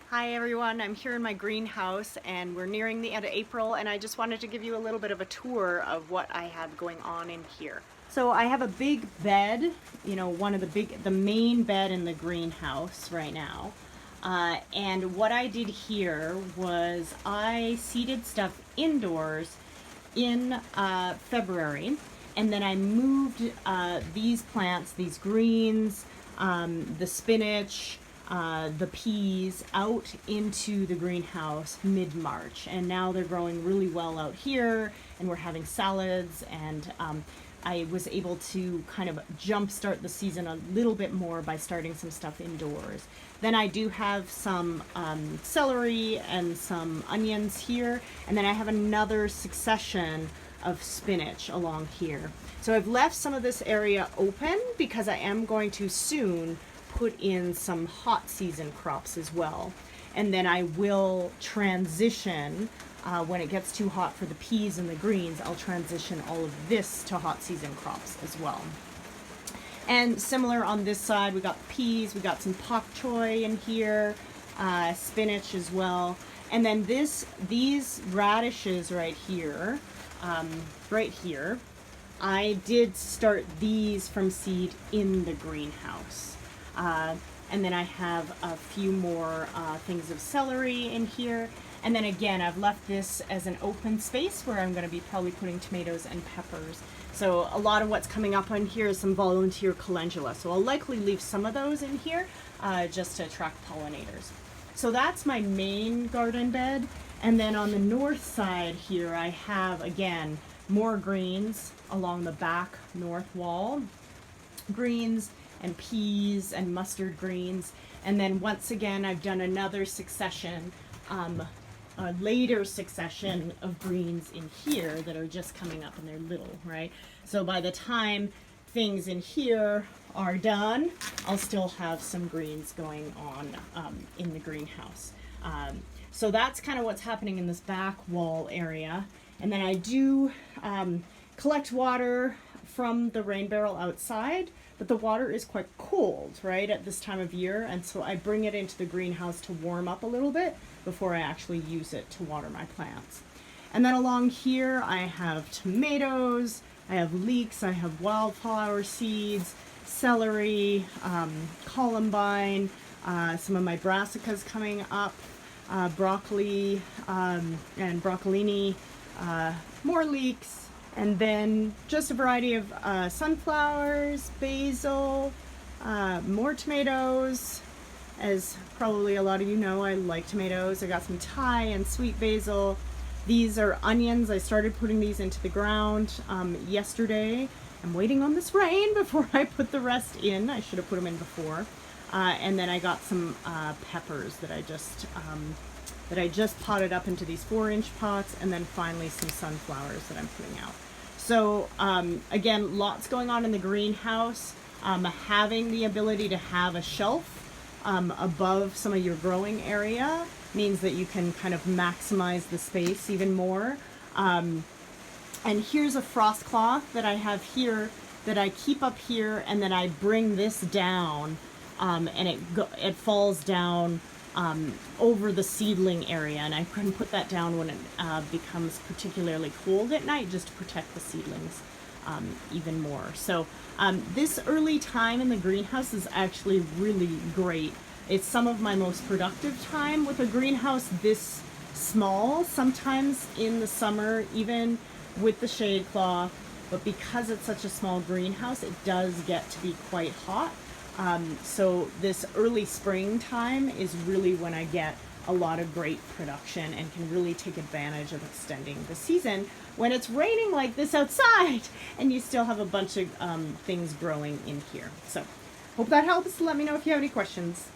Hi everyone, I'm here in my greenhouse and we're nearing the end of April and I just wanted to give you a little bit of a tour of what I have going on in here. So I have a big bed, the main bed in the greenhouse right now. And what I did here was I seeded stuff indoors in February, and then I moved these plants, these greens, the spinach, the peas out into the greenhouse mid-March, and now they're growing really well out here and we're having salads, and I was able to kind of jumpstart the season a little bit more by starting some stuff indoors. Then I do have some celery and some onions here, and then I have another succession of spinach along here. So I've left some of this area open because I am going to soon put in some hot season crops as well. And then I will transition, when it gets too hot for the peas and the greens, I'll transition all of this to hot season crops as well. And similar on this side, we got peas, we got some pak choy in here, spinach as well. And then these radishes right here, I did start these from seed in the greenhouse. And then I have a few more things of celery in here. And then again, I've left this as an open space where I'm going to be probably putting tomatoes and peppers. So a lot of what's coming up on here is some volunteer calendula. So I'll likely leave some of those in here just to attract pollinators. So that's my main garden bed. And then on the north side here, I have, again, more greens along the back north wall. Greens and peas and mustard greens. And then once again, I've done another succession, a later succession of greens in here that are just coming up, and they're little, right? So by the time things in here are done, I'll still have some greens going on in the greenhouse. So that's kind of what's happening in this back wall area. And then I do collect water from the rain barrel outside, but the water is quite cold, right, at this time of year, and so I bring it into the greenhouse to warm up a little bit before I actually use it to water my plants. And then along here I have tomatoes, I have leeks, I have wildflower seeds, celery, columbine, some of my brassicas coming up, broccoli and broccolini, more leeks, and then just a variety of sunflowers, basil, more tomatoes. As probably a lot of you know, I like tomatoes. I got some Thai and sweet basil. These are onions. I started putting these into the ground yesterday. I'm waiting on this rain before I put the rest in. I should have put them in before. And then I got some peppers that I just potted up into these 4-inch pots, and then finally some sunflowers that I'm putting out. So again, lots going on in the greenhouse. Having the ability to have a shelf above some of your growing area means that you can kind of maximize the space even more. And here's a frost cloth that I have here that I keep up here, and then I bring this down, and it falls down over the seedling area, and I can put that down when it becomes particularly cold at night, just to protect the seedlings even more. So this early time in the greenhouse is actually really great. It's some of my most productive time with a greenhouse this small, sometimes in the summer, even with the shade cloth, but because it's such a small greenhouse, it does get to be quite hot. So this early springtime is really when I get a lot of great production and can really take advantage of extending the season when it's raining like this outside and you still have a bunch of things growing in here. So hope that helps. Let me know if you have any questions.